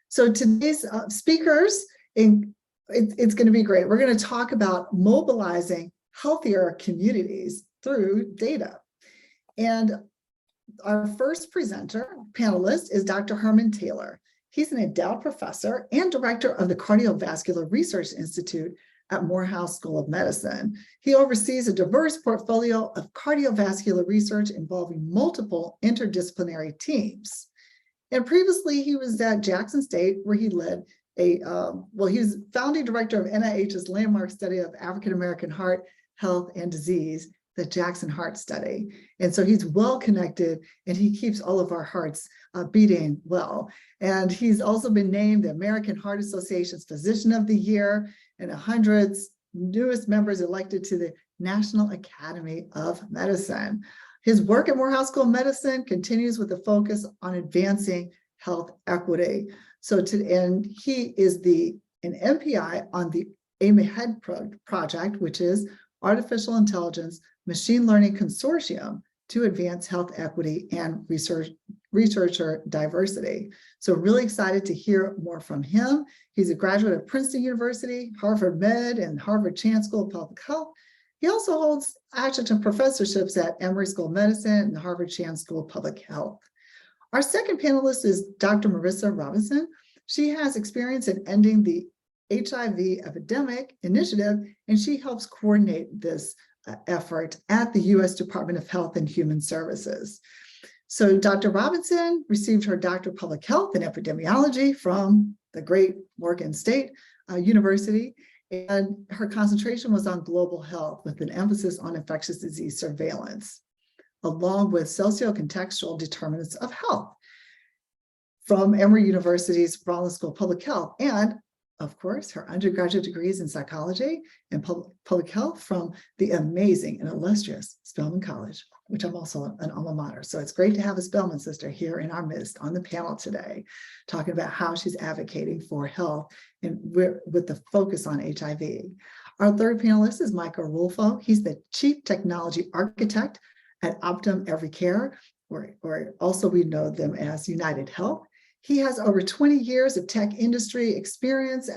So today's speakers, it's going to be great. We're going to talk about mobilizing healthier communities through data. And our first panelist is Dr. Herman Taylor. He's an endowed professor and director of the Cardiovascular Research Institute at Morehouse School of Medicine. He oversees a diverse portfolio of cardiovascular research involving multiple interdisciplinary teams. And previously, he was at Jackson State, where he led he was founding director of NIH's landmark study of African-American heart health and disease, the Jackson Heart Study. And so he's well connected, and he keeps all of our hearts beating well. And he's also been named the American Heart Association's Physician of the Year and 100's newest members elected to the National Academy of Medicine. His work at Morehouse School of Medicine continues with a focus on advancing health equity. And he is an MPI on the AIM-AHEAD project, which is Artificial Intelligence Machine Learning Consortium to advance health equity and researcher diversity. So really excited to hear more from him. He's a graduate of Princeton University, Harvard Med, and Harvard Chan School of Public Health. He also holds adjunct professorships at Emory School of Medicine and the Harvard Chan School of Public Health. Our second panelist is Dr. Marissa Robinson. She has experience in ending the HIV epidemic initiative, and she helps coordinate this effort at the U.S. Department of Health and Human Services. So Dr. Robinson received her Doctor of Public Health and Epidemiology from the great Morgan State University, and her concentration was on global health with an emphasis on infectious disease surveillance, along with socio-contextual determinants of health from Emory University's Rollins School of Public Health, and of course, her undergraduate degrees in psychology and public health from the amazing and illustrious Spelman College, which I'm also an alma mater. So it's great to have a Spelman sister here in our midst on the panel today, talking about how she's advocating for health and with the focus on HIV. Our third panelist is Michael Rulfo. He's the Chief Technology Architect at Optum Every Care, or also we know them as United Health. He has over 20 years of tech industry experience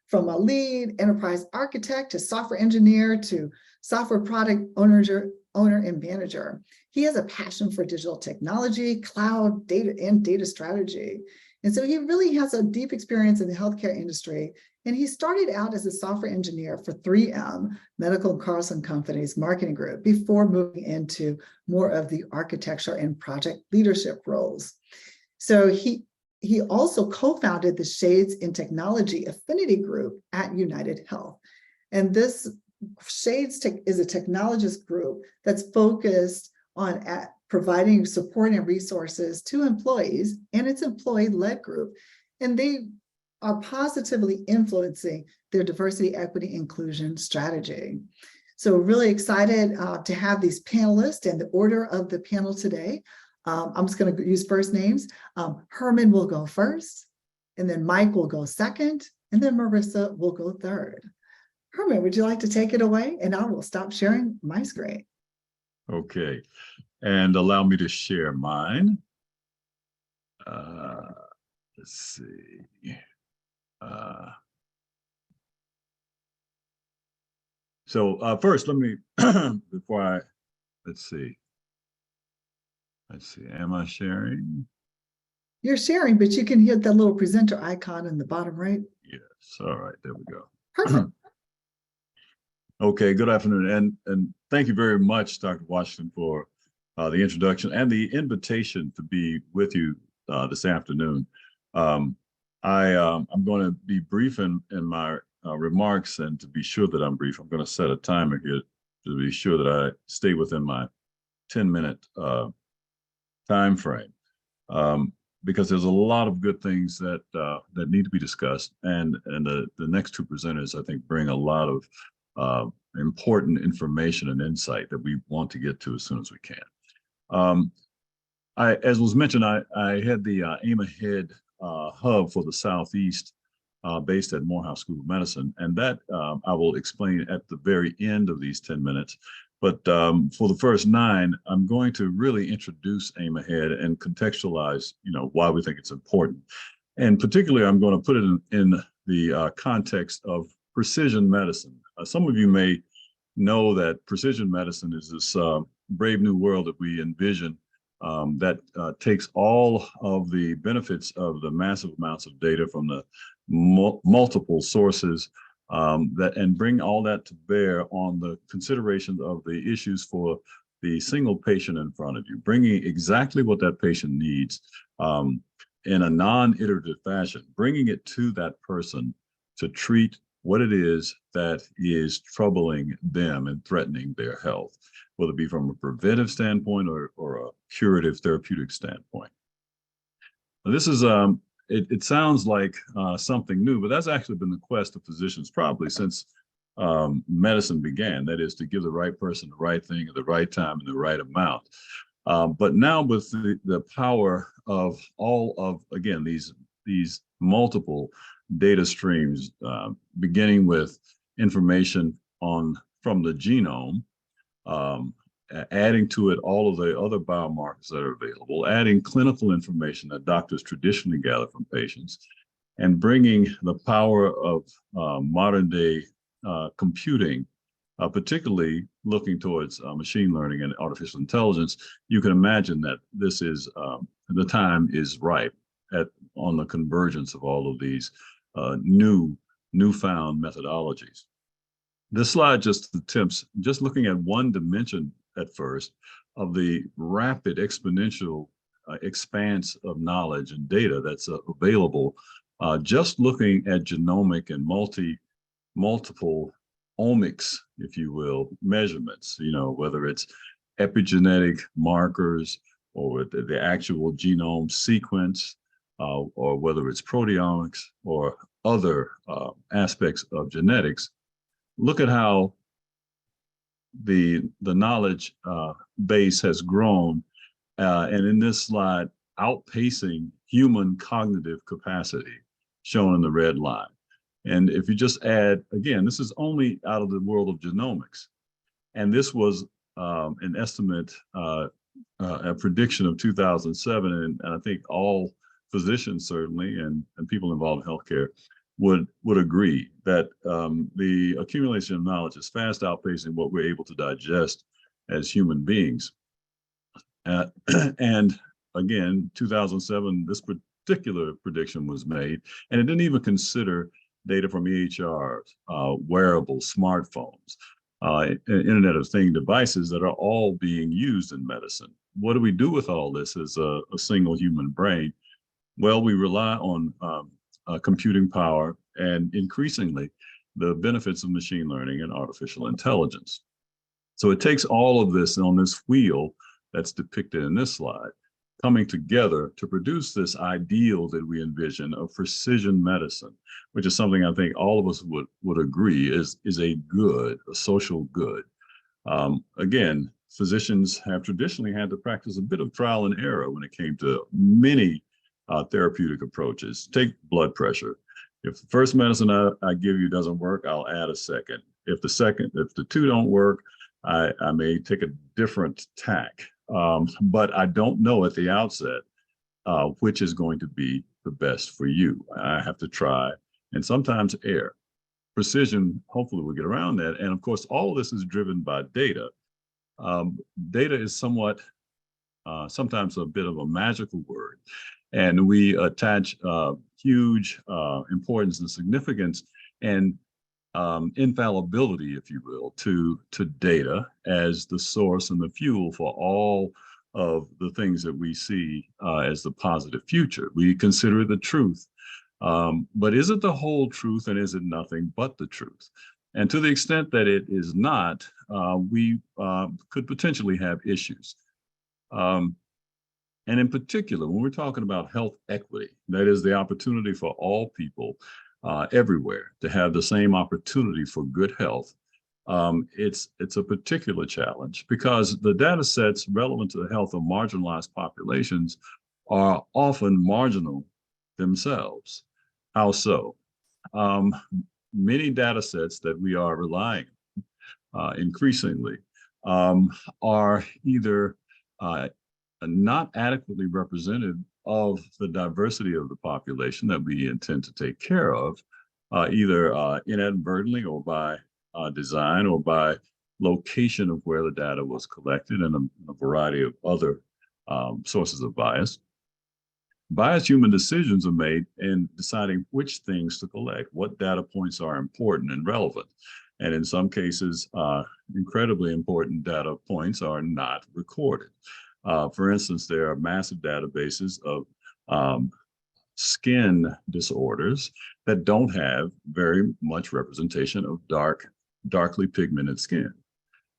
from a lead enterprise architect to software engineer to software product owner and manager. He has a passion for digital technology, cloud, data, and data strategy. And so he really has a deep experience in the healthcare industry. And he started out as a software engineer for 3M, Medical and Carlson Company's marketing group, before moving into more of the architecture and project leadership roles. So he also co-founded the Shades in Technology Affinity Group at United Health. And this Shades is a technologist group that's focused on providing support and resources to employees, and it's employee-led group. And they are positively influencing their diversity, equity, inclusion strategy. So really excited to have these panelists and the order of the panel today. I'm just going to use first names. Herman will go first, and then Mike will go second, and then Marissa will go third. Herman, would you like to take it away? And I will stop sharing my screen. Okay, and allow me to share mine. Let's see. So first, let me, let's see. Am I sharing? You're sharing, but you can hit that little presenter icon in the bottom right. Yes, all right, there we go. Perfect. Okay, good afternoon, and thank you very much, Dr. Washington, for the introduction and the invitation to be with you this afternoon. I'm going to be brief in my remarks, and to be sure that I'm brief, I'm going to set a timer here to be sure that I stay within my 10-minute time frame, because there's a lot of good things that need to be discussed, and the next two presenters, I think, bring a lot of important information and insight that we want to get to as soon as we can. As was mentioned, I had the AIM-AHEAD hub for the Southeast based at Morehouse School of Medicine, and that I will explain at the very end of these 10 minutes. But for the first 9, I'm going to really introduce AIM-AHEAD and contextualize, why we think it's important. And particularly, I'm going to put it in the context of precision medicine. Some of you may know that precision medicine is this brave new world that we envision that takes all of the benefits of the massive amounts of data from the multiple sources and bring all that to bear on the considerations of the issues for the single patient in front of you, bringing exactly what that patient needs in a non-iterative fashion, bringing it to that person to treat what it is that is troubling them and threatening their health, whether it be from a preventive standpoint or a curative therapeutic standpoint. Now, this is it sounds like something new, but that's actually been the quest of physicians probably since medicine began. That is to give the right person the right thing at the right time and the right amount. But now with the power of all of, again, these multiple data streams, beginning with information from the genome, adding to it all of the other biomarkers that are available, adding clinical information that doctors traditionally gather from patients, and bringing the power of modern day computing, particularly looking towards machine learning and artificial intelligence. You can imagine that this is the time is ripe on the convergence of all of these newfound methodologies. This slide just attempts, just looking at one dimension at first, of the rapid exponential expanse of knowledge and data that's available, just looking at genomic and multiple omics, if you will, measurements, whether it's epigenetic markers or the actual genome sequence, or whether it's proteomics or other aspects of genetics. Look at how the knowledge base has grown, and in this slide, outpacing human cognitive capacity, shown in the red line. And if you just add, again, this is only out of the world of genomics. And this was an estimate, a prediction of 2007. And I think all physicians certainly, and people involved in healthcare would agree that the accumulation of knowledge is fast outpacing what we're able to digest as human beings. And again, 2007, this particular prediction was made, and it didn't even consider data from EHRs, wearables, smartphones, Internet of Things devices that are all being used in medicine. What do we do with all this as a single human brain? Well, we rely on computing power and increasingly the benefits of machine learning and artificial intelligence. So it takes all of this on this wheel that's depicted in this slide, coming together to produce this ideal that we envision of precision medicine, which is something I think all of us would agree is a good, a social good. Again, physicians have traditionally had to practice a bit of trial and error when it came to many therapeutic approaches. Take blood pressure. If the first medicine I give you doesn't work, I'll add a second. If the two don't work, I may take a different tack. But I don't know at the outset which is going to be the best for you. I have to try and sometimes err. Precision, hopefully we'll get around that. And of course, all of this is driven by data. Data is somewhat, sometimes a bit of a magical word. And we attach huge importance and significance and infallibility, if you will, to data as the source and the fuel for all of the things that we see as the positive future. We consider it the truth, but is it the whole truth, and is it nothing but the truth? And to the extent that it is not, we could potentially have issues. And in particular, when we're talking about health equity, that is the opportunity for all people everywhere to have the same opportunity for good health, it's a particular challenge because the data sets relevant to the health of marginalized populations are often marginal themselves. How so? Many data sets that we are relying on increasingly are either not adequately represented of the diversity of the population that we intend to take care of, either inadvertently or by design or by location of where the data was collected, and a variety of other sources of bias. Biased human decisions are made in deciding which things to collect, what data points are important and relevant. And in some cases, incredibly important data points are not recorded. For instance, there are massive databases of skin disorders that don't have very much representation of darkly pigmented skin.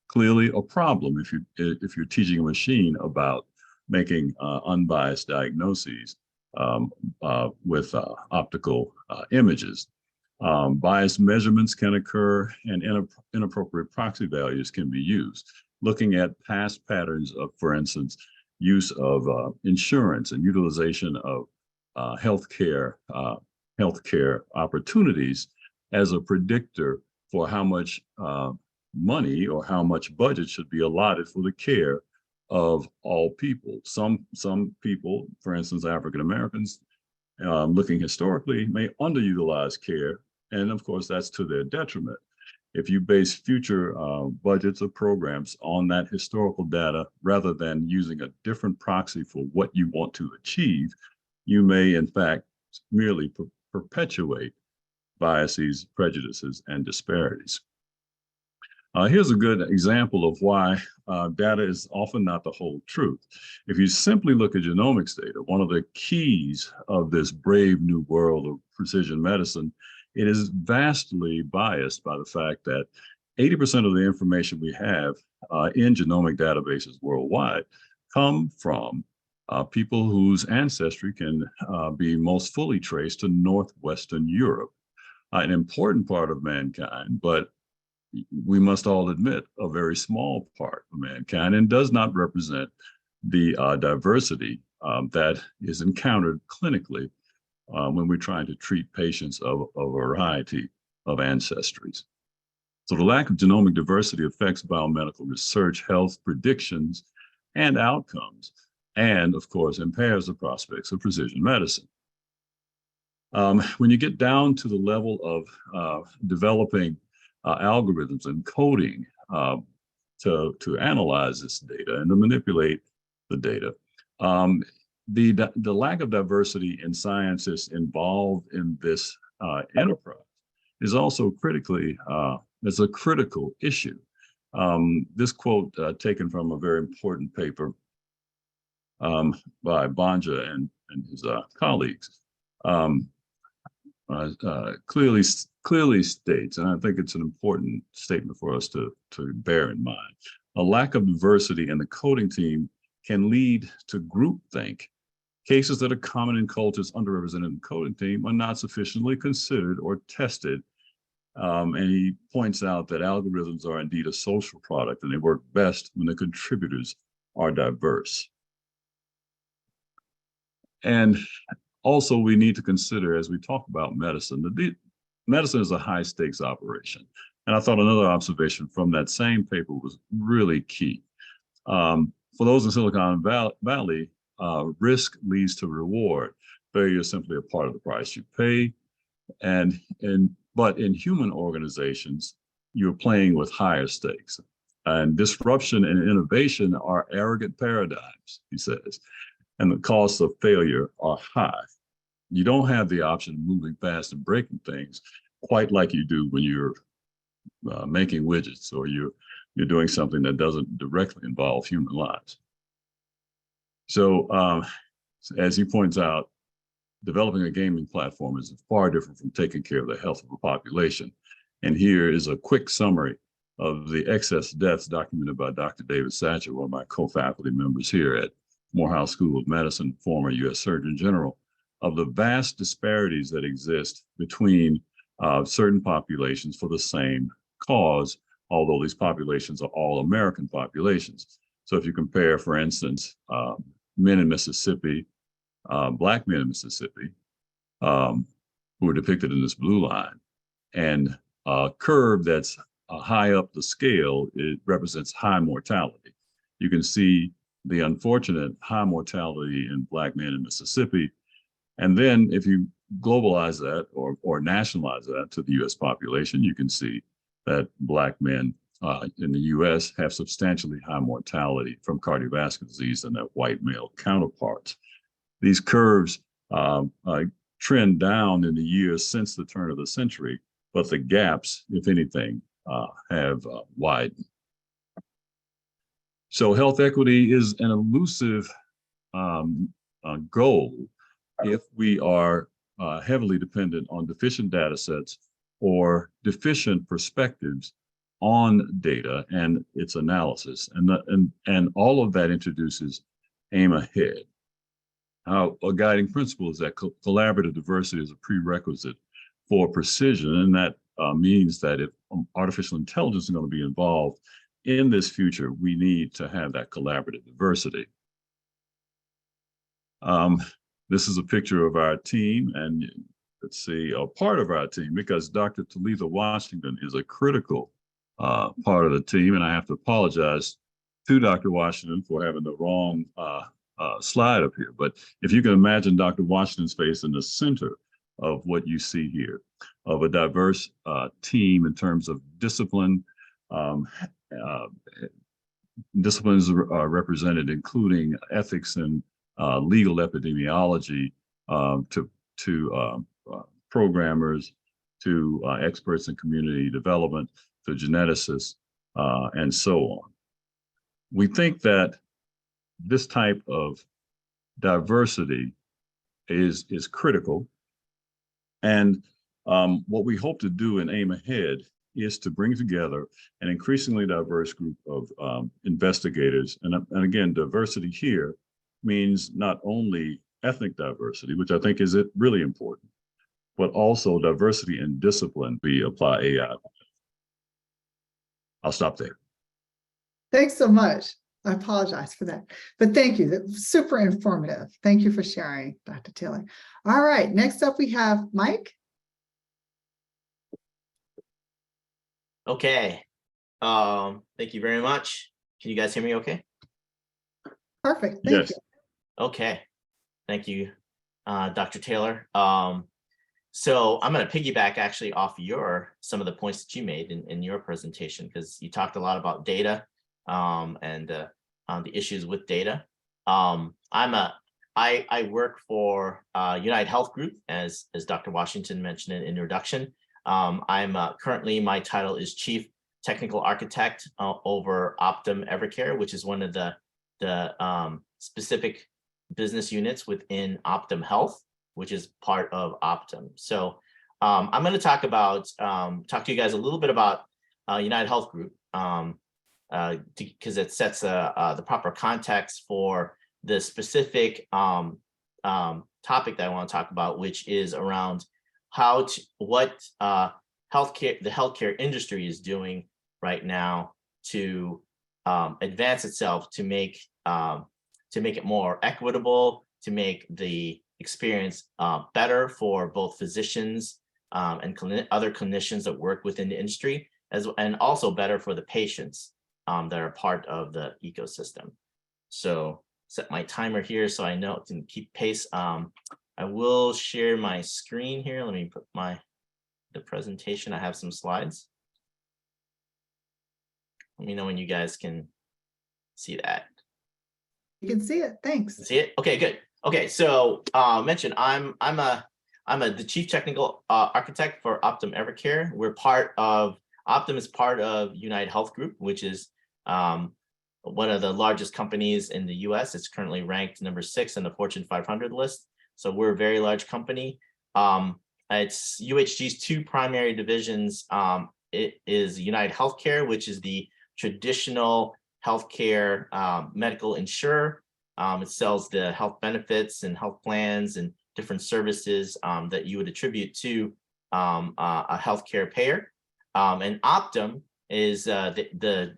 Clearly a problem if you're teaching a machine about making unbiased diagnoses with optical images. Biased measurements can occur, and inappropriate proxy values can be used. Looking at past patterns of, for instance, use of insurance and utilization of healthcare opportunities as a predictor for how much money or how much budget should be allotted for the care of all people. Some people, for instance, African Americans, looking historically, may underutilize care, and of course that's to their detriment. If you base future budgets or programs on that historical data rather than using a different proxy for what you want to achieve, you may in fact merely perpetuate biases, prejudices, and disparities. Here's a good example of why data is often not the whole truth. If you simply look at genomics data, one of the keys of this brave new world of precision medicine, it is vastly biased by the fact that 80% of the information we have in genomic databases worldwide come from people whose ancestry can be most fully traced to Northwestern Europe, an important part of mankind, but we must all admit, a very small part of mankind, and does not represent the diversity that is encountered clinically when we're trying to treat patients of a variety of ancestries. So the lack of genomic diversity affects biomedical research, health predictions, and outcomes, and of course impairs the prospects of precision medicine. When you get down to the level of developing algorithms and coding to analyze this data and to manipulate the data. The lack of diversity in scientists involved in this enterprise is also is a critical issue. This quote taken from a very important paper by Banja and his colleagues. Clearly states, and I think it's an important statement for us to bear in mind, a lack of diversity in the coding team can lead to groupthink. Cases that are common in cultures underrepresented in the coding team are not sufficiently considered or tested. And he points out that algorithms are indeed a social product, and they work best when the contributors are diverse. And also, we need to consider, as we talk about medicine, that medicine is a high stakes operation. And I thought another observation from that same paper was really key. For those in Silicon Valley, risk leads to reward. Failure is simply a part of the price you pay. But in human organizations, you're playing with higher stakes. And disruption and innovation are arrogant paradigms, he says, and the costs of failure are high. You don't have the option of moving fast and breaking things quite like you do when you're making widgets or you're doing something that doesn't directly involve human lives. So as he points out, developing a gaming platform is far different from taking care of the health of a population. And here is a quick summary of the excess deaths documented by Dr. David Satcher, one of my co-faculty members here at Morehouse School of Medicine, former U.S. Surgeon General, of the vast disparities that exist between certain populations for the same cause, although these populations are all American populations. So if you compare, for instance, men in Mississippi, Black men in Mississippi, who are depicted in this blue line, and a curve that's high up the scale, it represents high mortality. You can see the unfortunate high mortality in Black men in Mississippi. And then if you globalize that or nationalize that to the US population, you can see that Black men in the US have substantially high mortality from cardiovascular disease than their white male counterparts. These curves trend down in the years since the turn of the century, but the gaps, if anything, have widened. So health equity is an elusive goal if we are heavily dependent on deficient data sets or deficient perspectives on data and its analysis. And all of that introduces aim ahead. A guiding principle is that collaborative diversity is a prerequisite for precision, and that means that if artificial intelligence is going to be involved in this future, we need to have that collaborative diversity. This is a picture of our team, and let's see, a part of our team, because Dr. Talitha Washington is a critical part of the team, and I have to apologize to Dr. Washington for having the wrong slide up here. But if you can imagine Dr. Washington's face in the center of what you see here, of a diverse team in terms of discipline. Disciplines are represented, including ethics and legal epidemiology, to programmers, to experts in community development, to geneticists, and so on. We think that this type of diversity is critical. And what we hope to do in Aim Ahead is to bring together an increasingly diverse group of investigators. And again, diversity here means not only ethnic diversity, which I think is really important, but also diversity in discipline we apply AI. I'll stop there. Thanks so much. I apologize for that, but thank you. That was super informative. Thank you for sharing, Dr. Taylor. All right, next up we have Mike. Okay. Thank you very much. Can you guys hear me okay? Perfect. Thank you. Okay. Thank you, Dr. Taylor. So I'm going to piggyback actually off some of the points that you made in your presentation, because you talked a lot about data and the issues with data. I work for United Health Group, as Dr. Washington mentioned in introduction. I'm currently, my title is Chief Technical Architect over Optum Evercare, which is one of the specific business units within Optum Health, which is part of Optum. So I'm going to talk to you guys a little bit about United Health Group, because it sets the proper context for the specific topic that I want to talk about, which is around what the healthcare industry is doing right now to advance itself, to make it more equitable, to make the experience better for both physicians and other clinicians that work within the industry, and also better for the patients that are part of the ecosystem. So set my timer here so I know it can keep pace. I will share my screen here. Let me put the presentation. I have some slides. Let me know when you guys can see that. You can see it. Thanks. See it? Okay, good. Okay, so mentioned I'm the Chief Technical Architect for Optum Evercare. Optum is part of United Health Group, which is one of the largest companies in the US. It's currently ranked number 6 on the Fortune 500 list. So we're a very large company. It's UHG's 2 primary divisions. It is United Healthcare, which is the traditional healthcare medical insurer. It sells the health benefits and health plans and different services that you would attribute to a healthcare payer. And Optum is the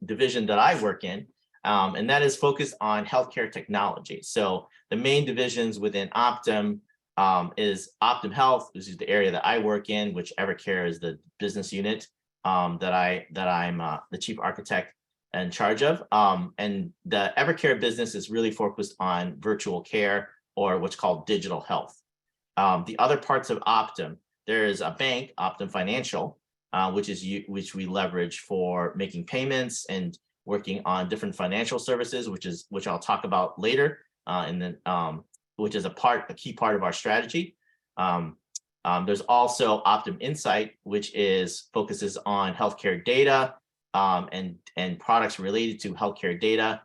division that I work in, and that is focused on healthcare technology. So the main divisions within Optum is Optum Health, which is the area that I work in, which Evercare is the business unit that I'm the chief architect. in charge of. And the Evercare business is really focused on virtual care, or what's called digital health. The other parts of Optum, there is a bank, Optum Financial, which we leverage for making payments and working on different financial services, which I'll talk about later, and then which is a key part of our strategy. There's also Optum Insight, which focuses on healthcare data and products related to healthcare data,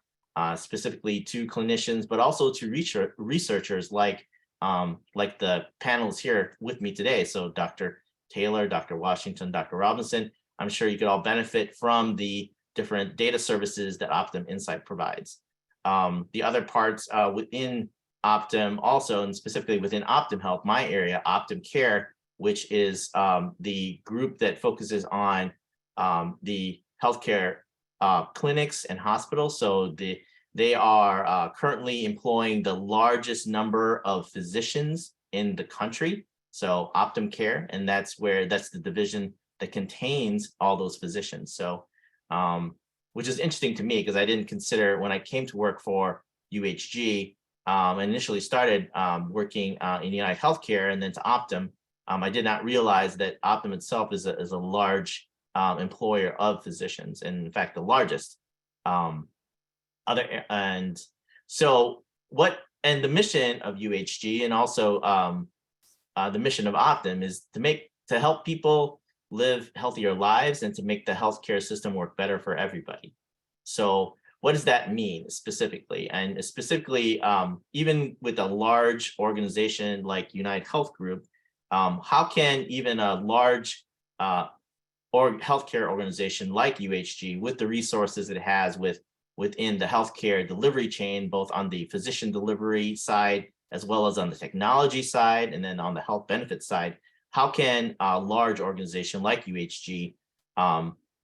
specifically to clinicians, but also to researchers like the panels here with me today. So Dr. Taylor, Dr. Washington, Dr. Robinson, I'm sure you could all benefit from the different data services that Optum Insight provides. The other parts within Optum also, and specifically within Optum Health, my area, Optum Care, which is the group that focuses on the healthcare clinics and hospitals. So they are currently employing the largest number of physicians in the country. So Optum Care, and that's the division that contains all those physicians. So, which is interesting to me because I didn't consider when I came to work for UHG, initially started working in United Healthcare and then to Optum. I did not realize that Optum itself is a large employer of physicians, and in fact, the largest. And the mission of UHG and also the mission of Optum is to help people live healthier lives and to make the healthcare system work better for everybody. So what does that mean specifically? And specifically, even with a large organization like United Health Group, how can even a large healthcare organization like UHG, with the resources it has within the healthcare delivery chain, both on the physician delivery side, as well as on the technology side, and then on the health benefits side, how can a large organization like UHG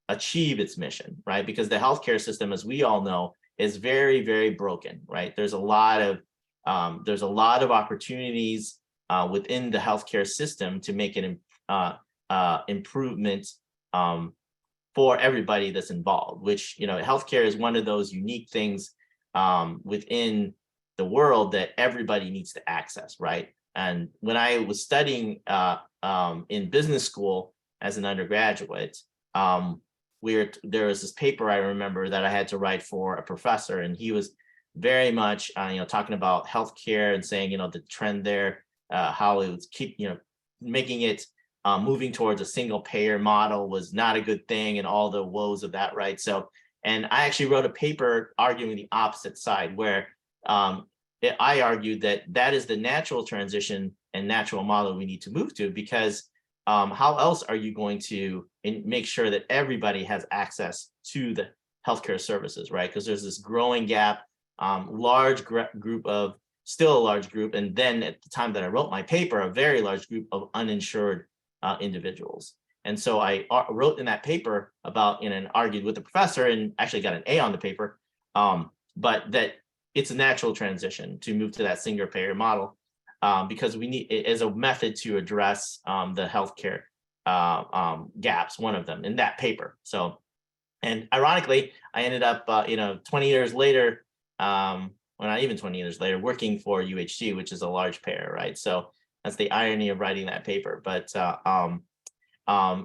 achieve its mission, right? Because the healthcare system, as we all know, is very, very broken, right? There's a lot of opportunities within the healthcare system to make an improvement for everybody that's involved. Which, healthcare is one of those unique things within the world that everybody needs to access, right? And when I was studying in business school as an undergraduate, there was this paper I remember that I had to write for a professor, and he was very much talking about healthcare and saying the trend there, how it was making it moving towards a single payer model was not a good thing, and all the woes of that, right? So, and I actually wrote a paper arguing the opposite side, where I argued that is the natural transition and natural model we need to move to, because how else are you going to make sure that everybody has access to the healthcare services, right? Because there's this growing gap, still a large group, and then at the time that I wrote my paper, a very large group of uninsured individuals. And so I wrote in that paper about, and argued with the professor, and actually got an A on the paper, but that it's a natural transition to move to that single payer model, because we need it as a method to address the healthcare gaps, one of them in that paper. So, and ironically, I ended up, 20 years later, well, not even 20 years later, working for UHG, which is a large payer, right? So that's the irony of writing that paper. But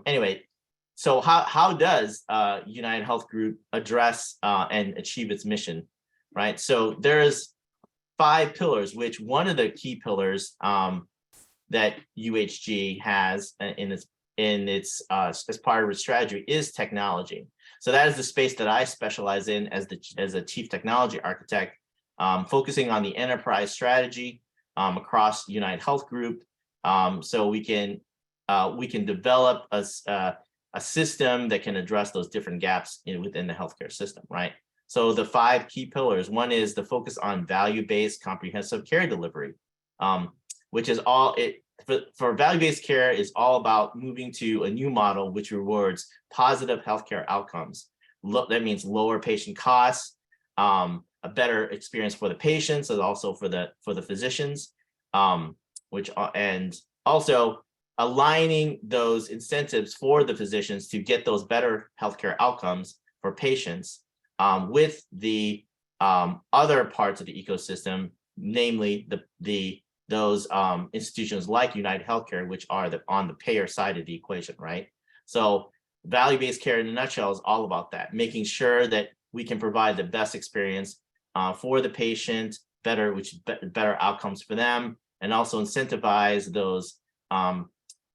anyway, so how does United Health Group address and achieve its mission, right? So there's 5 pillars, which one of the key pillars that UHG has in its as part of its strategy is technology. So that is the space that I specialize in as a chief technology architect, focusing on the enterprise strategy across United Health Group, so we can develop a system that can address those different gaps within the healthcare system, right? So the 5 key pillars, one is the focus on value-based comprehensive care delivery, which is for value-based care is all about moving to a new model which rewards positive healthcare outcomes. That means lower patient costs, a better experience for the patients, and also for the physicians, and also aligning those incentives for the physicians to get those better healthcare outcomes for patients with the other parts of the ecosystem, namely those institutions like United Healthcare, which are on the payer side of the equation, right? So value-based care in a nutshell is all about that, making sure that we can provide the best experience for the patient, better outcomes for them, and also incentivize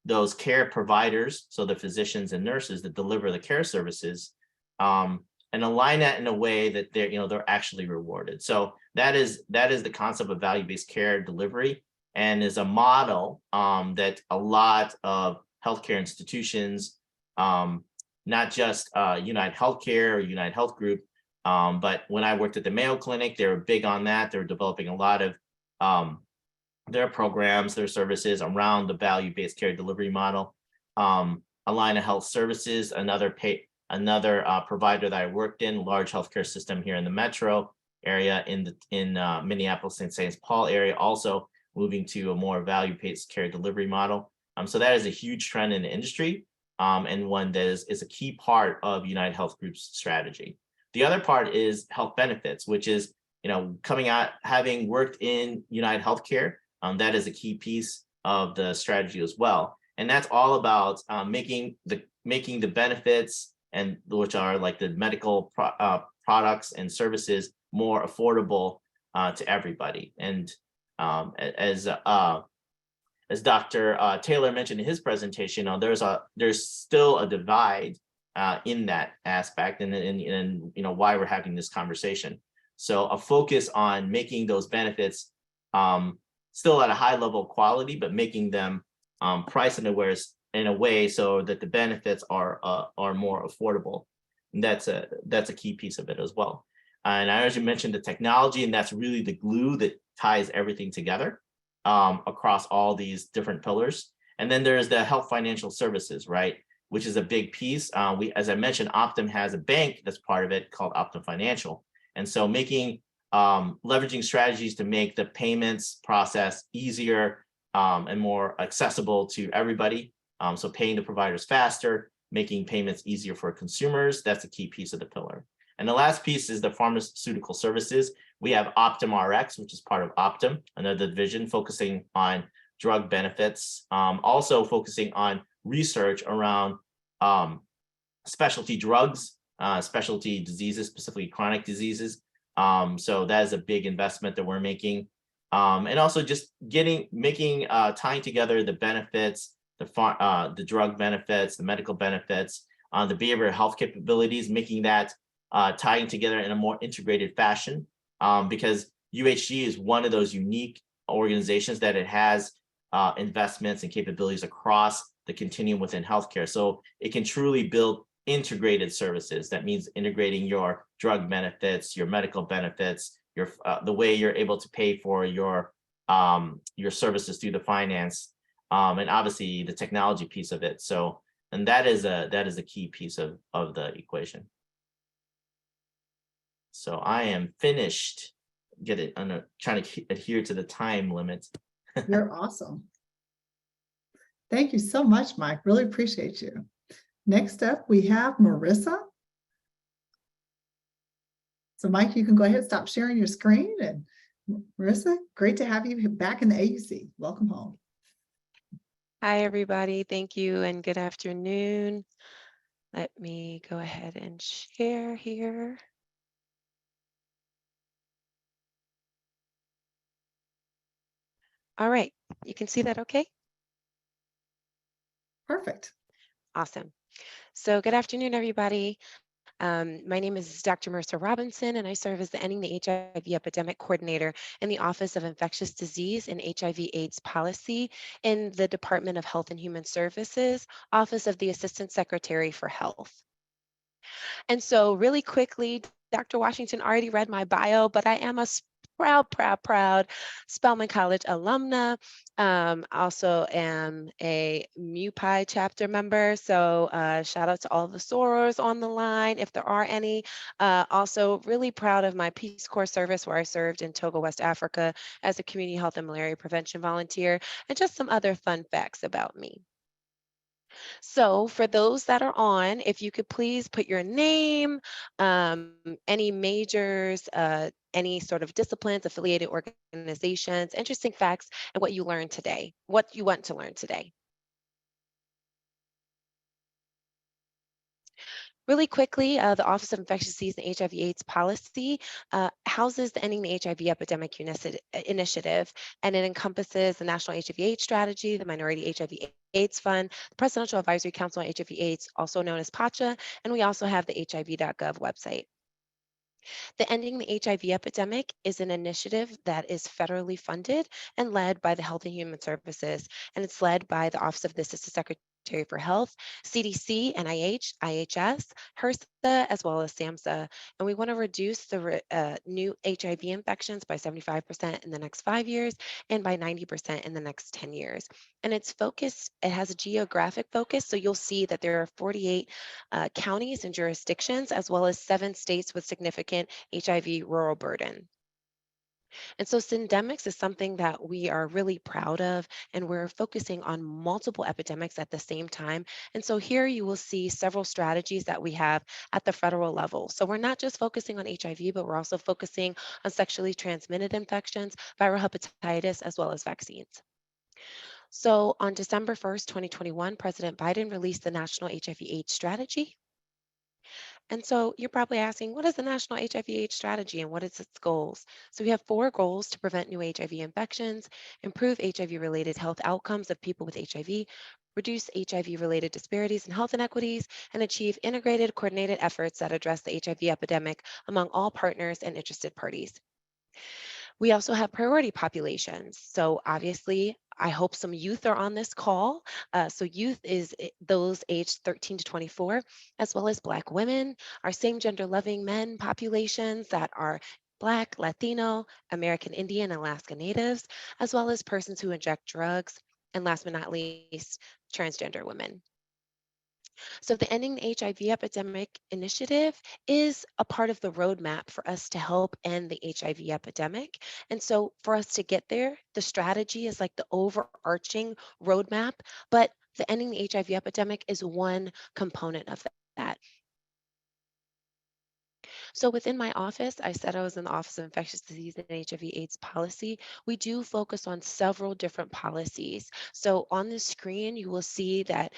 those care providers, so the physicians and nurses that deliver the care services, and align that in a way that they're actually rewarded. So that is the concept of value-based care delivery, and is a model that a lot of healthcare institutions, not just United Healthcare or United Health Group, but when I worked at the Mayo Clinic, they were big on that. They're developing a lot of their programs, their services around the value-based care delivery model. Allina Health Services, another provider that I worked in, large healthcare system here in the metro area, in Minneapolis and St. Paul area, also moving to a more value-based care delivery model. So that is a huge trend in the industry, and one that is a key part of United Health Group's strategy. The other part is health benefits, which is, coming out, having worked in United Healthcare, that is a key piece of the strategy as well. And that's all about making the benefits, and which are like the medical products and services, more affordable to everybody. And as Dr. Taylor mentioned in his presentation, there's still a divide in that aspect, and why we're having this conversation. So a focus on making those benefits still at a high level of quality, but making them priced in a way so that the benefits are more affordable. And that's a key piece of it as well. And I already mentioned the technology, and that's really the glue that ties everything together across all these different pillars. And then there's the health financial services, right, which is a big piece. As I mentioned, Optum has a bank that's part of it called Optum Financial. And so leveraging strategies to make the payments process easier and more accessible to everybody. So paying the providers faster, making payments easier for consumers, that's a key piece of the pillar. And the last piece is the pharmaceutical services. We have Optum RX, which is part of Optum, another division focusing on drug benefits, also focusing on research around specialty drugs, specialty diseases, specifically chronic diseases. So that is a big investment that we're making. And also just tying together the benefits, the drug benefits, the medical benefits, the behavioral health capabilities, making that tying together in a more integrated fashion, because UHG is one of those unique organizations that it has investments and capabilities across the continuum within healthcare. So it can truly build integrated services. That means integrating your drug benefits, your medical benefits, the way you're able to pay for your services through the finance, and obviously the technology piece of it. So, and that is a key piece of the equation. So I am finished. Trying to adhere to the time limit. You're awesome. Thank you so much, Mike. Really appreciate you. Next up, we have Marissa. So Mike, you can go ahead and stop sharing your screen. And Marissa, great to have you back in the AUC. Welcome home. Hi, everybody. Thank you and good afternoon. Let me go ahead and share here. All right, you can see that okay? Perfect. Awesome. So good afternoon, everybody. My name is Dr. Marissa Robinson, and I serve as the Ending the HIV Epidemic Coordinator in the Office of Infectious Disease and HIV/AIDS Policy in the Department of Health and Human Services, Office of the Assistant Secretary for Health. And so really quickly, Dr. Washington already read my bio, but I am a proud Spelman College alumna. Also am a MUPI chapter member. So shout out to all the sorors on the line, if there are any. Also really proud of my Peace Corps service, where I served in Togo, West Africa as a community health and malaria prevention volunteer, and just some other fun facts about me. So for those that are on, if you could please put your name, any majors, any sort of disciplines, affiliated organizations, interesting facts, and what you learned today, what you want to learn today. Really quickly, the Office of Infectious Disease and HIV/AIDS policy houses the Ending the HIV Epidemic Initiative, and it encompasses the National HIV/AIDS Strategy, the Minority HIV/AIDS Fund, the Presidential Advisory Council on HIV/AIDS, also known as PACHA, and we also have the HIV.gov website. The Ending the HIV Epidemic is an initiative that is federally funded and led by the Health and Human Services, and it's led by the Office of the Assistant Secretary for Health, CDC, NIH, IHS, HRSA, as well as SAMHSA. And we want to reduce the new HIV infections by 75% in the next 5 years and by 90% in the next 10 years. And it's focused, it has a geographic focus. So you'll see that there are 48 counties and jurisdictions, as well as 7 states with significant HIV rural burden. And so syndemics is something that we are really proud of, and we're focusing on multiple epidemics at the same time. And so here you will see several strategies that we have at the federal level. So we're not just focusing on HIV, but we're also focusing on sexually transmitted infections, viral hepatitis, as well as vaccines. So on December 1st, 2021, President Biden released the National HIV/AIDS Strategy. And so you're probably asking, what is the National HIV/AIDS Strategy and what is its goals? So we have 4 goals to prevent new HIV infections, improve HIV-related health outcomes of people with HIV, reduce HIV-related disparities and health inequities, and achieve integrated, coordinated efforts that address the HIV epidemic among all partners and interested parties. We also have priority populations. So obviously, I hope some youth are on this call. So youth is those aged 13 to 24, as well as Black women, our same gender loving men populations that are Black, Latino, American Indian, Alaska Natives, as well as persons who inject drugs, and last but not least, transgender women. So the Ending the HIV Epidemic Initiative is a part of the roadmap for us to help end the HIV epidemic. And so for us to get there, the strategy is like the overarching roadmap, but the Ending the HIV Epidemic is one component of that. So within my office, I said I was in the Office of Infectious Disease and HIV/AIDS policy. We do focus on several different policies. So on the screen, you will see that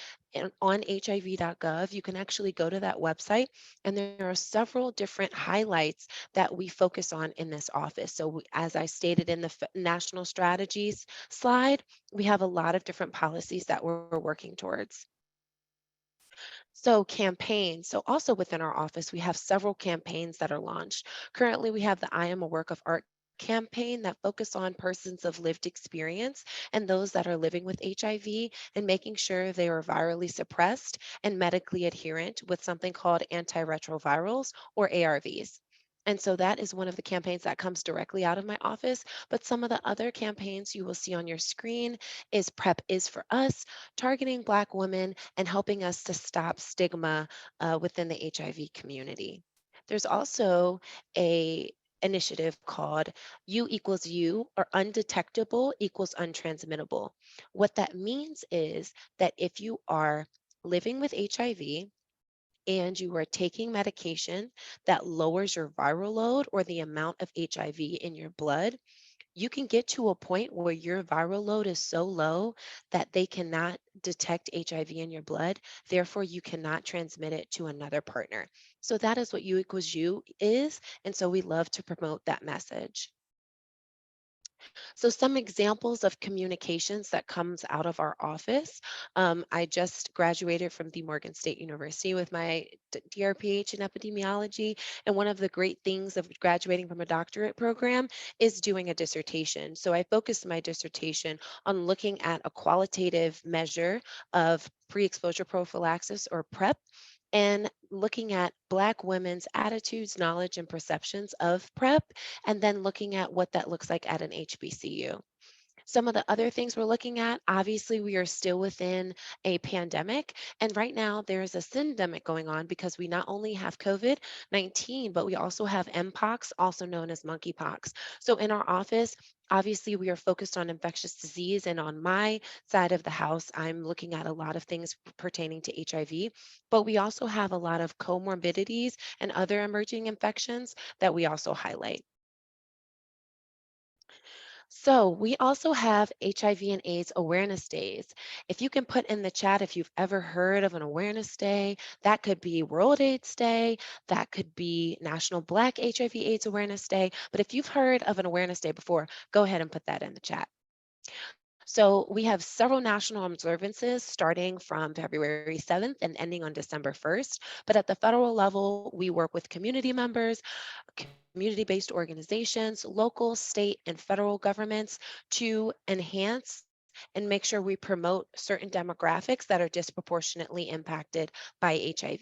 on HIV.gov, you can actually go to that website, and there are several different highlights that we focus on in this office. So as I stated in the national strategies slide, we have a lot of different policies that we're working towards. So campaigns. So also within our office, we have several campaigns that are launched. Currently, we have the I Am a Work of Art campaign that focus on persons of lived experience and those that are living with HIV and making sure they are virally suppressed and medically adherent with something called antiretrovirals or ARVs. And so that is one of the campaigns that comes directly out of my office. But some of the other campaigns you will see on your screen is PrEP is for Us, targeting Black women and helping us to stop stigma within the HIV community. There's also a initiative called U equals U, or undetectable equals untransmittable. What that means is that if you are living with HIV and you are taking medication that lowers your viral load or the amount of HIV in your blood, you can get to a point where your viral load is so low that they cannot detect HIV in your blood. Therefore, you cannot transmit it to another partner. So that is what U equals U is. And so we love to promote that message. So some examples of communications that comes out of our office. I just graduated from the Morgan State University with my DRPH in epidemiology. And one of the great things of graduating from a doctorate program is doing a dissertation. So I focused my dissertation on looking at a qualitative measure of pre-exposure prophylaxis, or PrEP, and looking at Black women's attitudes, knowledge, and perceptions of PrEP, and then looking at what that looks like at an HBCU. Some of the other things we're looking at, obviously, we are still within a pandemic. And right now, there's a syndemic going on because we not only have COVID-19, but we also have Mpox, also known as monkeypox. So in our office, obviously, we are focused on infectious disease. And on my side of the house, I'm looking at a lot of things pertaining to HIV. But we also have a lot of comorbidities and other emerging infections that we also highlight. So we also have HIV and AIDS awareness days. If you can put in the chat if you've ever heard of an awareness day, that could be World AIDS Day, that could be National Black HIV AIDS Awareness Day. But if you've heard of an awareness day before, go ahead and put that in the chat. So we have several national observances starting from February 7th and ending on December 1st. But at the federal level, we work with community members, community-based organizations, local, state, and federal governments to enhance and make sure we promote certain demographics that are disproportionately impacted by HIV.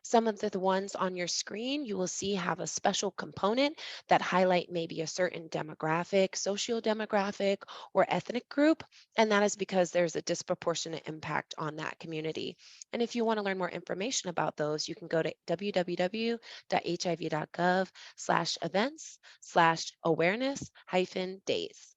Some of the ones on your screen you will see have a special component that highlight maybe a certain demographic, socio-demographic, or ethnic group, and that is because there's a disproportionate impact on that community. And if you want to learn more information about those, you can go to www.hiv.gov/events/awareness-days.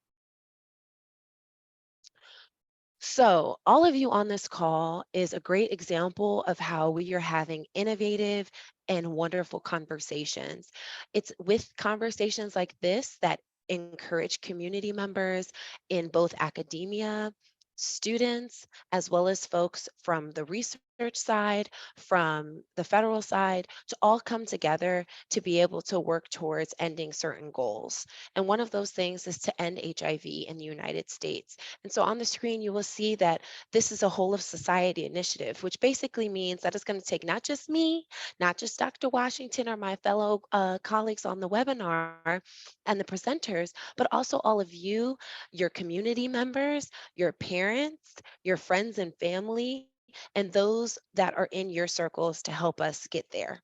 So, all of you on this call is a great example of how we are having innovative and wonderful conversations. It's with conversations like this that encourage community members in both academia, students, as well as folks from the research side, from the federal side, to all come together to be able to work towards ending certain goals. And one of those things is to end HIV in the United States. And so on the screen, you will see that this is a whole of society initiative, which basically means that it's going to take not just me, not just Dr. Washington or my fellow colleagues on the webinar and the presenters, but also all of you, your community members, your parents, your friends and family, and those that are in your circles to help us get there.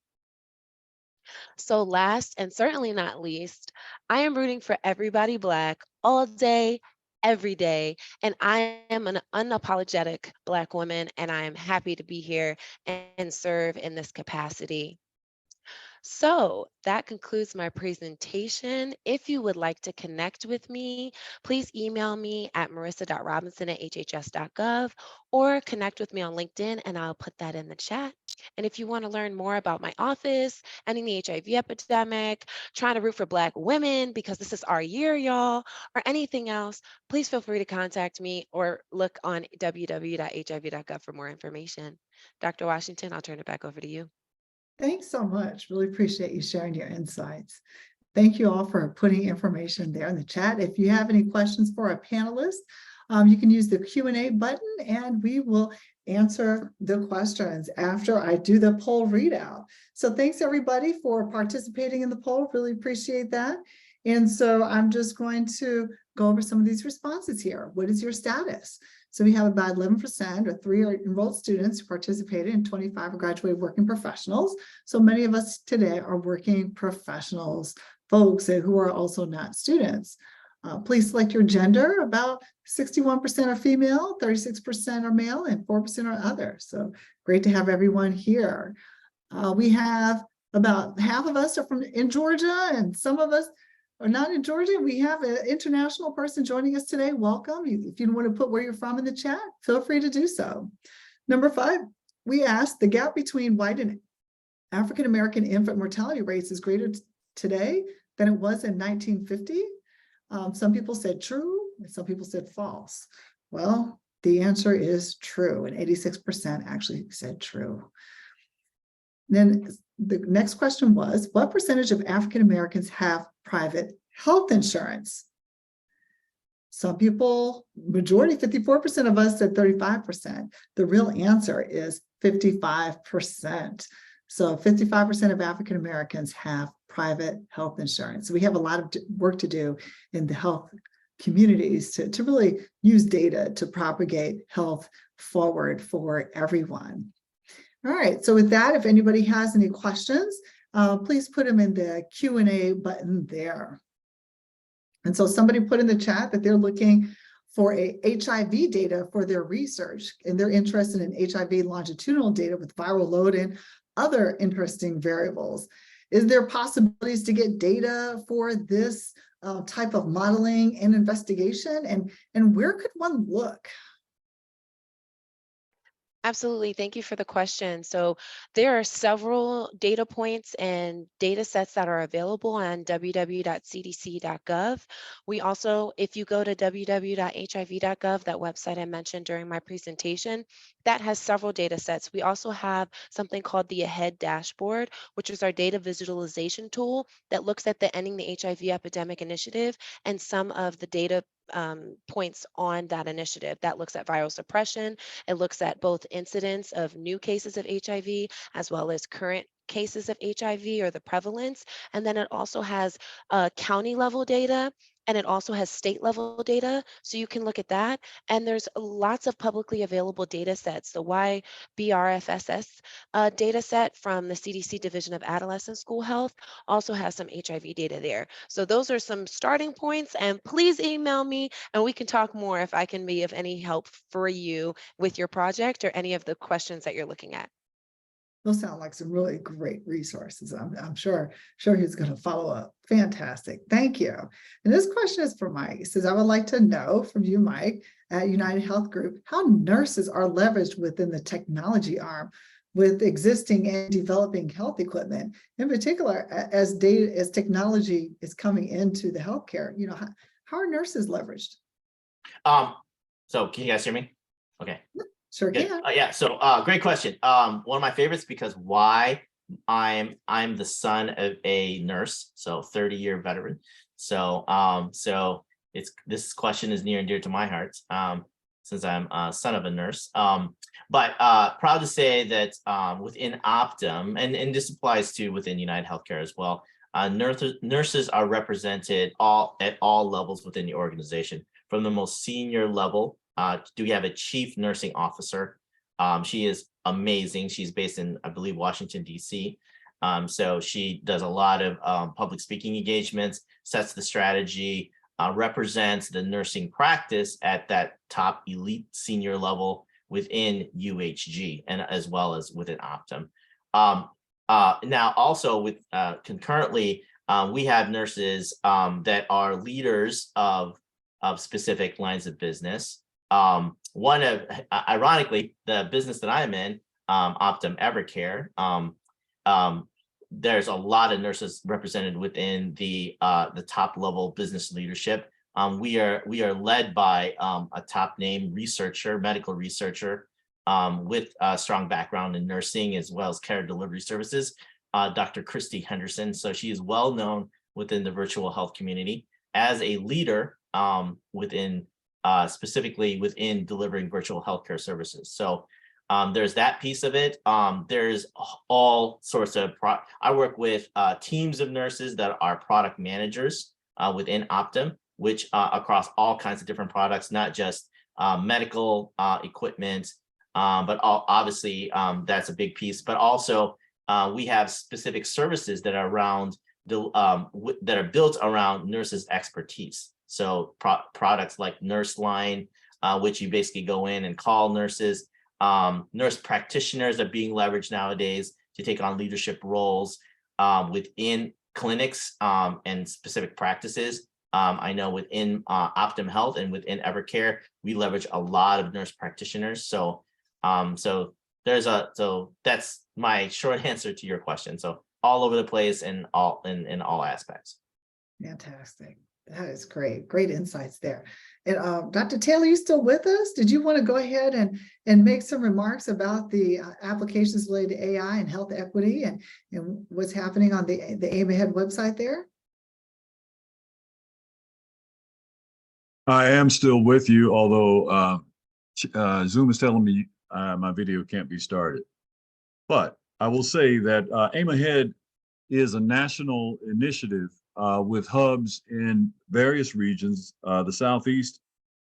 So last and certainly not least, I am rooting for everybody Black all day, every day. And I am an unapologetic Black woman, and I am happy to be here and serve in this capacity. So that concludes my presentation. If you would like to connect with me, please email me at marissa.robinson@hhs.gov or connect with me on LinkedIn and I'll put that in the chat. And if you want to learn more about my office, ending the HIV epidemic, trying to root for Black women because this is our year, y'all, or anything else, please feel free to contact me or look on www.hiv.gov for more information. Dr. Washington, I'll turn it back over to you. Thanks so much. Really appreciate you sharing your insights. Thank you all for putting information there in the chat. If you have any questions for our panelists, you can use the Q&A button and we will answer the questions after I do the poll readout. So thanks everybody for participating in the poll. Really appreciate that. And so I'm just going to go over some of these responses here. What is your status? So we have about 11% or 3 are enrolled students who participated and 25 are graduated working professionals. So many of us today are working professionals, folks who are also not students. Please select your gender. About 61% are female, 36% are male, and 4% are other. So great to have everyone here. We have about half of us are in Georgia, and some of us are not in Georgia. We have an international person joining us today. Welcome. If you want to put where you're from in the chat, feel free to do so. Number 5, we asked, the gap between white and African-American infant mortality rates is greater today than it was in 1950. Some people said true, and some people said false. Well, the answer is true, and 86% actually said true. Then the next question was, what percentage of African Americans have private health insurance? Some people, majority, 54% of us said 35%. The real answer is 55%. So 55% of African Americans have private health insurance. So we have a lot of work to do in the health communities to really use data to propagate health forward for everyone. All right, so with that, if anybody has any questions, please put them in the Q&A button there. And so somebody put in the chat that they're looking for a HIV data for their research, and they're interested in HIV longitudinal data with viral load and other interesting variables. Is there possibilities to get data for this type of modeling and investigation? And where could one look? Absolutely. Thank you for the question. So there are several data points and data sets that are available on www.cdc.gov. We also, if you go to www.hiv.gov, that website I mentioned during my presentation, that has several data sets. We also have something called the AHEAD dashboard, which is our data visualization tool that looks at the Ending the HIV Epidemic initiative and some of the data points on that initiative. That looks at viral suppression. It looks at both incidence of new cases of HIV as well as current cases of HIV or the prevalence. And then it also has county level data, and it also has state level data. So you can look at that. And there's lots of publicly available data sets. The YBRFSS data set from the CDC Division of Adolescent School Health also has some HIV data there. So those are some starting points. And please email me and we can talk more if I can be of any help for you with your project or any of the questions that you're looking at. Those sound like some really great resources. I'm sure he's going to follow up. Fantastic. Thank you. And this question is for Mike. It says, I would like to know from you, Mike, at United Health Group, how nurses are leveraged within the technology arm with existing and developing health equipment, in particular, as technology is coming into the healthcare. You know, how are nurses leveraged? So can you guys hear me? Okay. Sure Good. can. Yeah. So great question. One of my favorites because why I'm the son of a nurse, so 30-year veteran. So this question is near and dear to my heart since I'm a son of a nurse. But proud to say that within Optum, and this applies to within United Healthcare as well, nurses are represented at all levels within the organization. From the most senior level, do we have a chief nursing officer? She is amazing. She's based in, I believe, Washington, D.C. So she does a lot of public speaking engagements, sets the strategy, represents the nursing practice at that top elite senior level within UHG and as well as within Optum. Now also with concurrently, we have nurses that are leaders of specific lines of business. Ironically, the business that I'm in, Optum Evercare, there's a lot of nurses represented within the top level business leadership. We are led by a top name researcher, medical researcher, with a strong background in nursing as well as care delivery services, Dr. Christy Henderson. So she is well known within the virtual health community as a leader within specifically within delivering virtual healthcare services. So there's that piece of it. There's all sorts of, I work with teams of nurses that are product managers within Optum, which across all kinds of different products, not just medical equipment, but obviously that's a big piece, but also we have specific services that are around that are built around nurses' expertise. So products like Nurse Line, which you basically go in and call nurses. Nurse practitioners are being leveraged nowadays to take on leadership roles within clinics and specific practices. I know within Optum Health and within Evercare, we leverage a lot of nurse practitioners. So that's my short answer to your question. So all over the place and in all aspects. Fantastic. That is great. Great insights there. And Dr. Taylor, you still with us? Did you want to go ahead and make some remarks about the applications related to AI and health equity and what's happening on the AIM Ahead website there? I am still with you, although Zoom is telling me my video can't be started. But I will say that AIM Ahead is a national initiative with hubs in various regions. The Southeast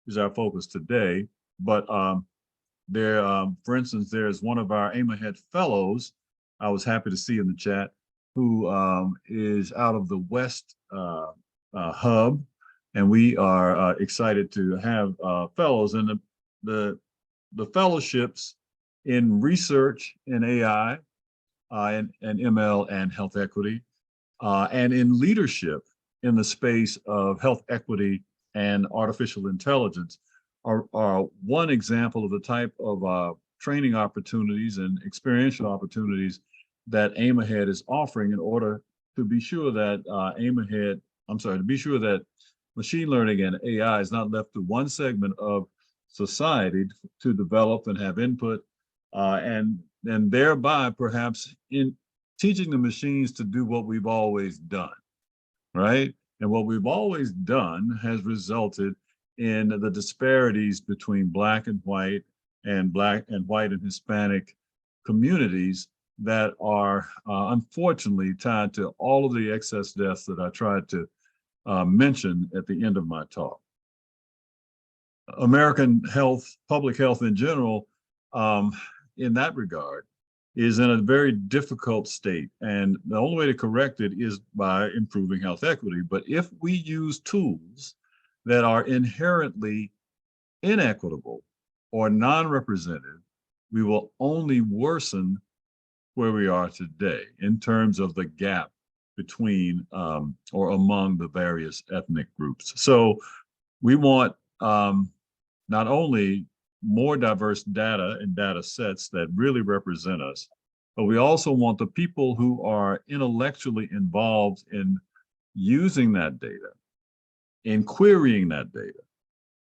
is our focus today, but for instance, there's one of our AIM Ahead fellows I was happy to see in the chat who is out of the West hub. And we are excited to have fellows in the fellowships in research in AI and ML and health equity, and in leadership in the space of health equity and artificial intelligence are one example of the type of training opportunities and experiential opportunities that Aim Ahead is offering in order to be sure that to be sure that machine learning and AI is not left to one segment of society to develop and have input, and thereby perhaps in teaching the machines to do what we've always done, right? And what we've always done has resulted in the disparities between Black and white and Hispanic communities that are unfortunately tied to all of the excess deaths that I tried to mention at the end of my talk. American health, public health in general, in that regard, is in a very difficult state. And the only way to correct it is by improving health equity. But if we use tools that are inherently inequitable or non-representative, we will only worsen where we are today in terms of the gap between or among the various ethnic groups. So we want not only more diverse data and data sets that really represent us, but we also want the people who are intellectually involved in using that data, in querying that data,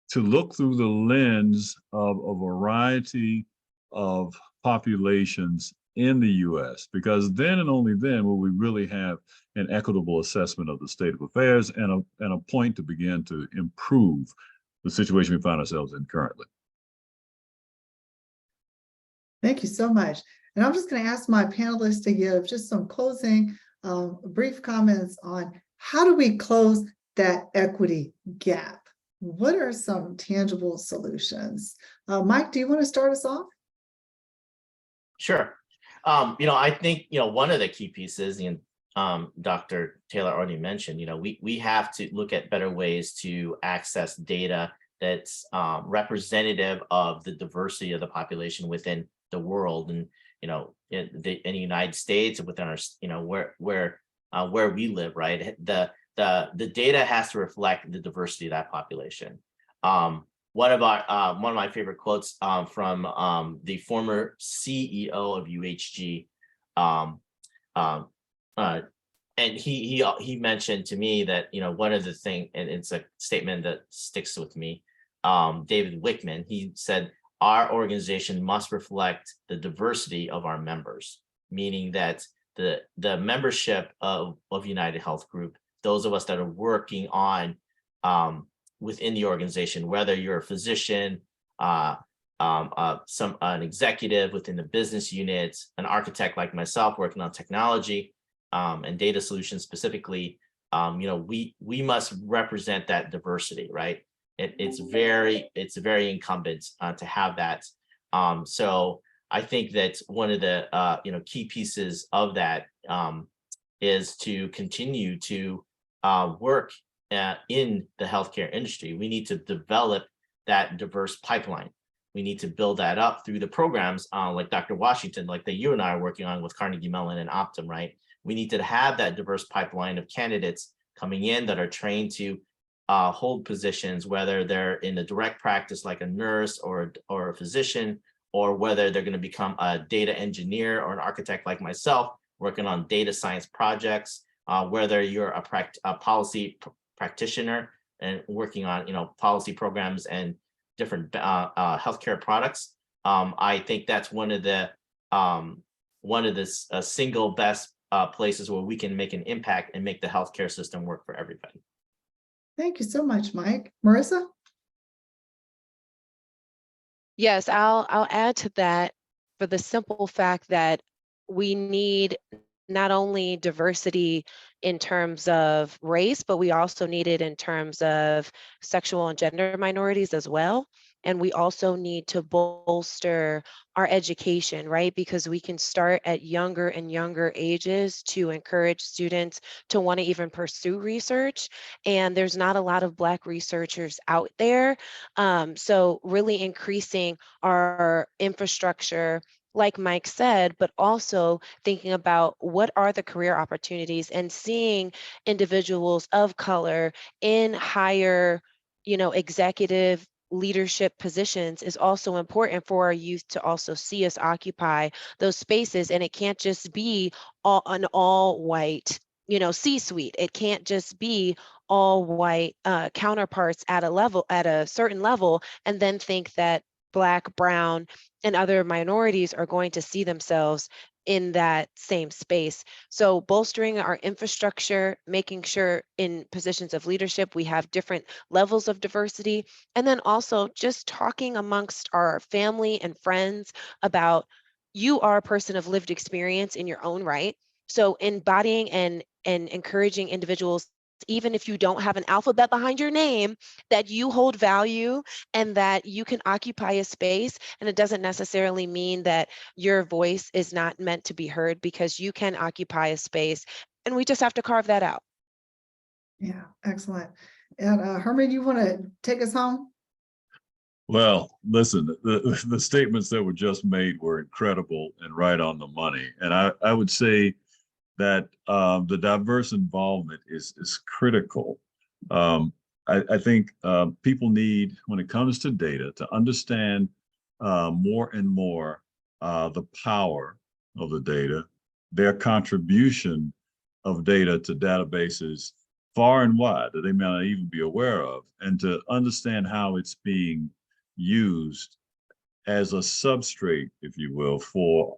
to look through the lens of a variety of populations in the US, because then and only then will we really have an equitable assessment of the state of affairs and a point to begin to improve the situation we find ourselves in currently. Thank you so much. And I'm just going to ask my panelists to give just some closing brief comments on how do we close that equity gap? What are some tangible solutions? Mike, do you want to start us off? Sure. I think, one of the key pieces, and Dr. Taylor already mentioned, we have to look at better ways to access data that's representative of the diversity of the population within the world, and in the United States and within our where we live, right? The data has to reflect the diversity of that population. One of my favorite quotes from the former CEO of UHG, and he mentioned to me that one of the things, and it's a statement that sticks with me. David Wickman, he said, our organization must reflect the diversity of our members, meaning that the membership of United Health Group, those of us that are working on within the organization, whether you're a physician, an executive within the business unit, an architect like myself working on technology and data solutions specifically, we must represent that diversity, right? It's very incumbent to have that. So I think that one of the key pieces of that is to continue to work in the healthcare industry. We need to develop that diverse pipeline. We need to build that up through the programs like Dr. Washington, like that you and I are working on with Carnegie Mellon and Optum, right? We need to have that diverse pipeline of candidates coming in that are trained to hold positions, whether they're in a direct practice like a nurse or a physician, or whether they're going to become a data engineer or an architect like myself, working on data science projects, whether you're a policy practitioner and working on policy programs and different healthcare products. I think that's one of the single best places where we can make an impact and make the healthcare system work for everybody. Thank you so much, Mike. Marissa? Yes, I'll add to that for the simple fact that we need not only diversity in terms of race, but we also need it in terms of sexual and gender minorities as well. And we also need to bolster our education, right? Because we can start at younger and younger ages to encourage students to want to even pursue research. And there's not a lot of Black researchers out there. So really increasing our infrastructure, like Mike said, but also thinking about what are the career opportunities and seeing individuals of color in higher, executive leadership positions is also important for our youth to also see us occupy those spaces. And it can't just be an all white, C-suite. It can't just be all white counterparts at a certain level, and then think that Black, brown, and other minorities are going to see themselves in that same space. So bolstering our infrastructure, making sure in positions of leadership we have different levels of diversity, and then also just talking amongst our family and friends about, you are a person of lived experience in your own right. So embodying and encouraging individuals, even if you don't have an alphabet behind your name, that you hold value and that you can occupy a space. And it doesn't necessarily mean that your voice is not meant to be heard, because you can occupy a space, and we just have to carve that out. Yeah, excellent. And Herman, you want to take us home? Well, listen, the statements that were just made were incredible and right on the money. And I would say that the diverse involvement is critical. I think people need, when it comes to data, to understand more and more the power of the data, their contribution of data to databases far and wide that they may not even be aware of, and to understand how it's being used as a substrate, if you will, for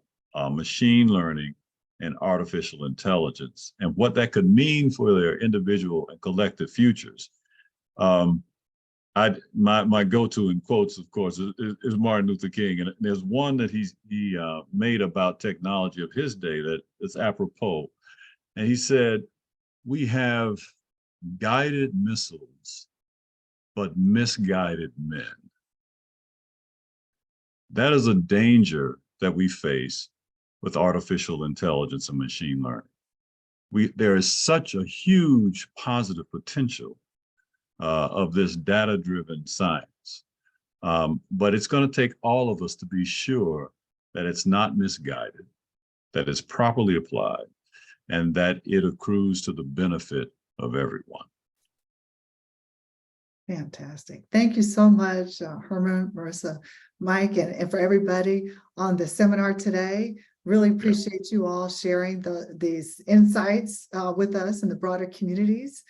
machine learning and artificial intelligence, and what that could mean for their individual and collective futures. My go-to in quotes, of course, is Martin Luther King, and there's one that he made about technology of his day that is apropos, and he said, "We have guided missiles, but misguided men." That is a danger that we face with artificial intelligence and machine learning. There is such a huge positive potential of this data-driven science, but it's going to take all of us to be sure that it's not misguided, that it's properly applied, and that it accrues to the benefit of everyone. Fantastic. Thank you so much, Herman, Marissa, Mike, and for everybody on the seminar today. Really appreciate you all sharing these insights with us and the broader communities.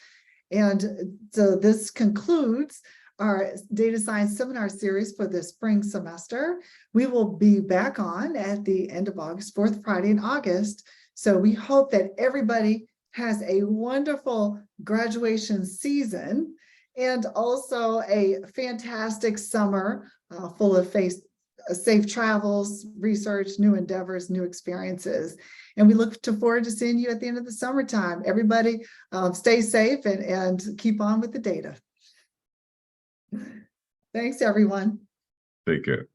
And so this concludes our data science seminar series for the spring semester. We will be back on at the end of August, fourth Friday in August. So we hope that everybody has a wonderful graduation season and also a fantastic summer full of safe travels, research, new endeavors, new experiences. And we look forward to seeing you at the end of the summertime. Everybody stay safe and keep on with the data. Thanks, everyone. Take care.